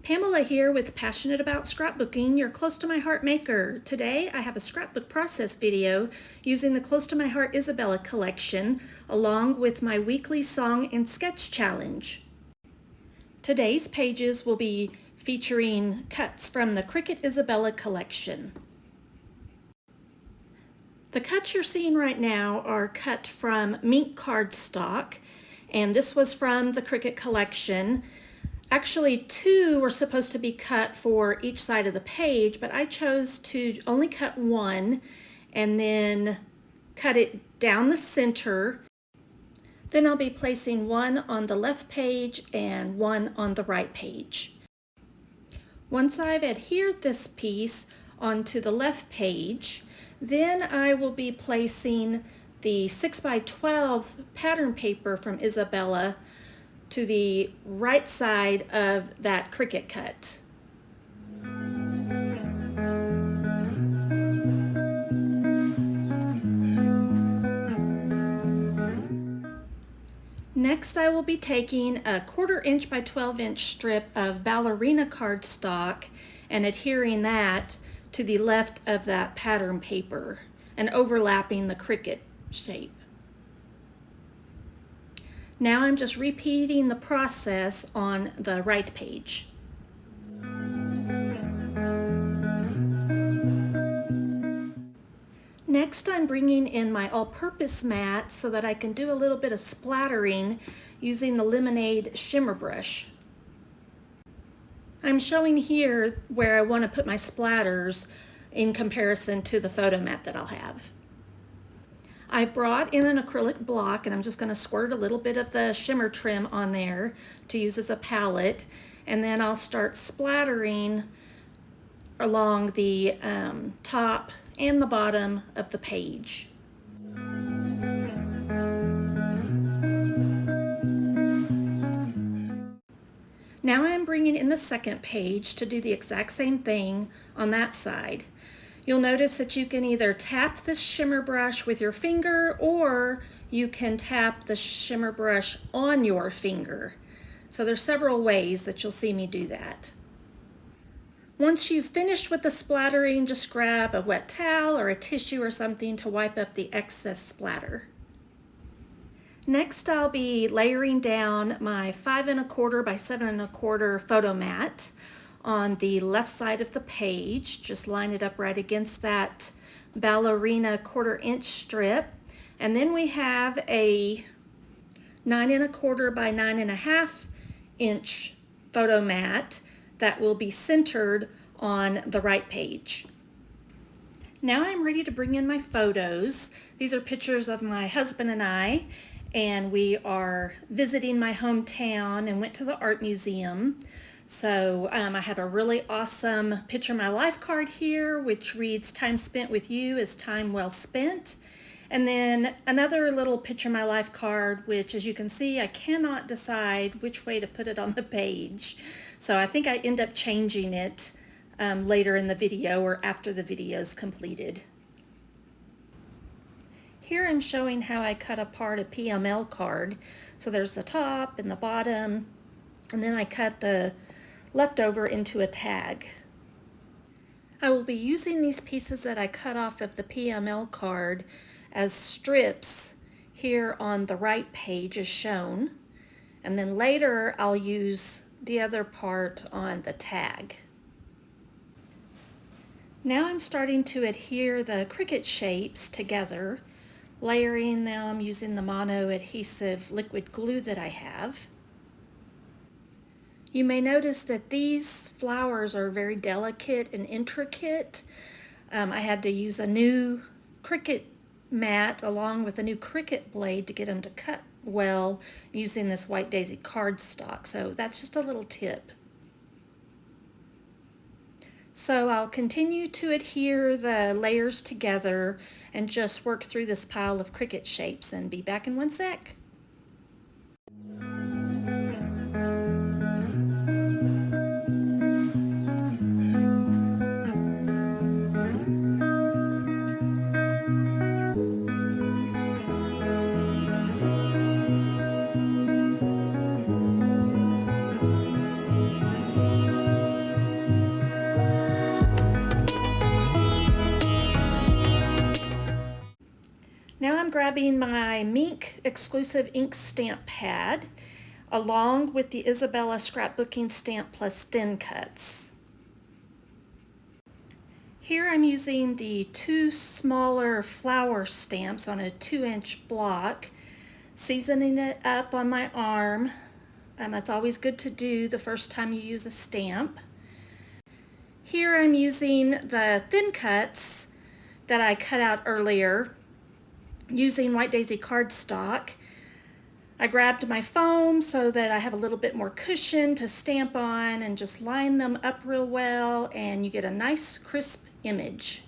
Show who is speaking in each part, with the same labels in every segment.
Speaker 1: Pamela here with Passionate About Scrapbooking, your close to my heart maker. Today I have a scrapbook process video using the Close to My Heart Isabella collection along with my weekly song and sketch challenge. Today's pages will be featuring cuts from the Cricut Isabella collection. The cuts you're seeing right now are cut from mink cardstock, and this was from the Cricut collection. Actually, two were supposed to be cut for each side of the page, but I chose to only cut one and then cut it down the center. Then I'll be placing one on the left page and one on the right page. Once I've adhered this piece onto the left page, then I will be placing the 6x12 pattern paper from Isabella to the right side of that Cricut cut. Next, I will be taking a 1/4 inch by 12 inch strip of ballerina cardstock and adhering that to the left of that pattern paper and overlapping the Cricut shape. Now I'm just repeating the process on the right page. Next, I'm bringing in my all-purpose mat so that I can do a little bit of splattering using the Lemonade shimmer brush. I'm showing here where I want to put my splatters in comparison to the photo mat that I'll have. I brought in an acrylic block and I'm just going to squirt a little bit of the shimmer trim on there to use as a palette, and then I'll start splattering along the top and the bottom of the page. Now I'm bringing in the second page to do the exact same thing on that side. You'll notice that you can either tap the shimmer brush with your finger or you can tap the shimmer brush on your finger. So there's several ways that you'll see me do that. Once you've finished with the splattering, just grab a wet towel or a tissue or something to wipe up the excess splatter. Next, I'll be layering down my 5 1/4 by 7 1/4 photo mat on the left side of the page. Just line it up right against that ballerina 1/4 inch strip. And then we have a 9 1/4 by 9 1/2 inch photo mat that will be centered on the right page. Now I'm ready to bring in my photos. These are pictures of my husband and we are visiting my hometown and went to the art museum. So I have a really awesome Picture My Life card here, which reads, "Time spent with you is time well spent." And then another little Picture My Life card, which, as you can see, I cannot decide which way to put it on the page. So I think I end up changing it later in the video or after the video is completed. Here I'm showing how I cut apart a PML card. So there's the top and the bottom, and then I cut the leftover into a tag. I will be using these pieces that I cut off of the PML card as strips here on the right page as shown, and then later I'll use the other part on the tag. Now I'm starting to adhere the Cricut shapes together, layering them using the mono adhesive liquid glue that I have. You may notice that these flowers are very delicate and intricate. I had to use a new Cricut mat along with a new Cricut blade to get them to cut well using this White Daisy cardstock. So that's just a little tip. So I'll continue to adhere the layers together and just work through this pile of Cricut shapes and be back in one sec. grabbing my Mink exclusive ink stamp pad along with the Isabella-Scrapbooking stamp plus thin cuts. Here I'm using the two smaller flower stamps on a 2-inch block, seasoning it up on my arm. That's always good to do the first time you use a stamp. Here I'm using the thin cuts that I cut out earlier using White Daisy cardstock. I grabbed my foam so that I have a little bit more cushion to stamp on and just line them up real well, and you get a nice crisp image.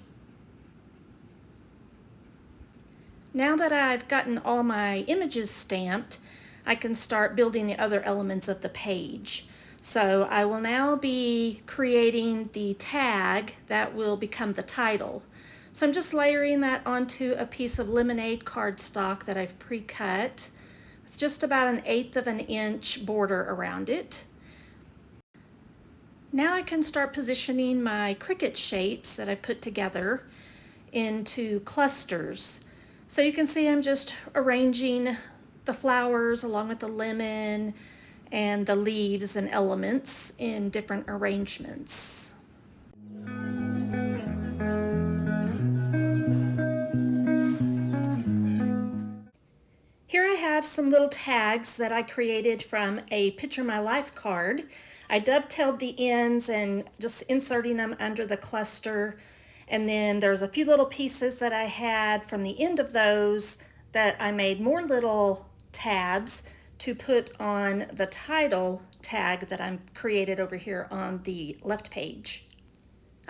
Speaker 1: Now that I've gotten all my images stamped, I can start building the other elements of the page. So I will now be creating the tag that will become the title. So I'm just layering that onto a piece of lemonade cardstock that I've pre-cut with just about 1/8 of an inch border around it. Now I can start positioning my Cricut shapes that I've put together into clusters. So you can see I'm just arranging the flowers along with the lemon and the leaves and elements in different arrangements. Here I have some little tags that I created from a Picture My Life card. I dovetailed the ends and just inserting them under the cluster. And then there's a few little pieces that I had from the end of those that I made more little tabs to put on the title tag that I'm created over here on the left page.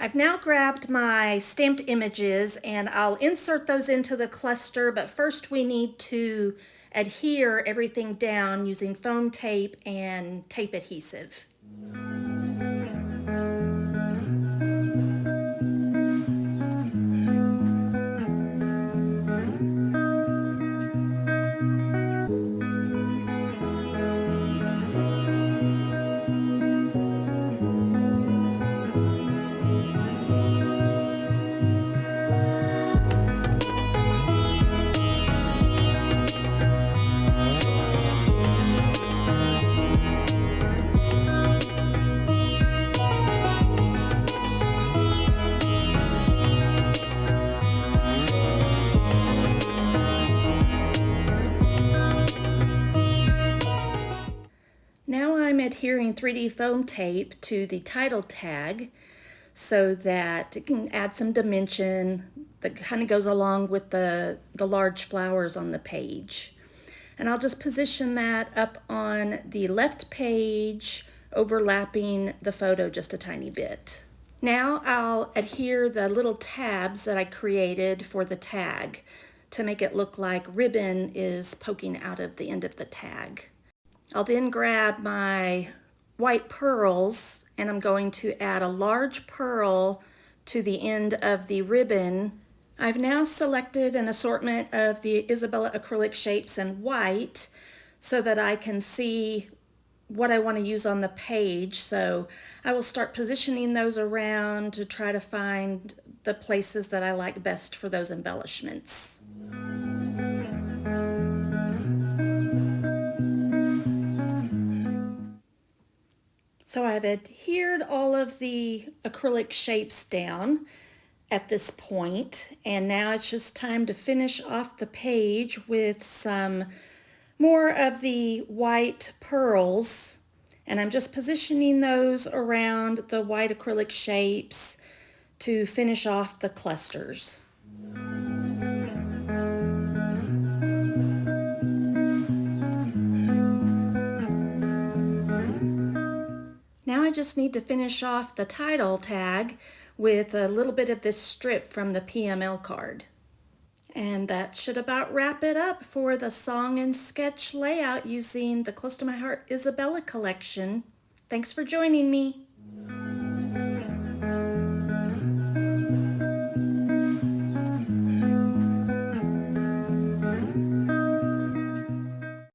Speaker 1: I've now grabbed my stamped images and I'll insert those into the cluster, but first we need to adhere everything down using foam tape and tape adhesive. Now I'm adhering 3D foam tape to the title tag so that it can add some dimension that kind of goes along with the large flowers on the page. And I'll just position that up on the left page, overlapping the photo just a tiny bit. Now I'll adhere the little tabs that I created for the tag to make it look like ribbon is poking out of the end of the tag. I'll then grab my white pearls and I'm going to add a large pearl to the end of the ribbon. I've now selected an assortment of the Isabella acrylic shapes in white so that I can see what I want to use on the page. So I will start positioning those around to try to find the places that I like best for those embellishments. So I've adhered all of the acrylic shapes down at this point, and now it's just time to finish off the page with some more of the white pearls, and I'm just positioning those around the white acrylic shapes to finish off the clusters. Now I just need to finish off the title tag with a little bit of this strip from the PML card. And that should about wrap it up for the song and sketch layout using the Close to My Heart Isabella collection. Thanks for joining me.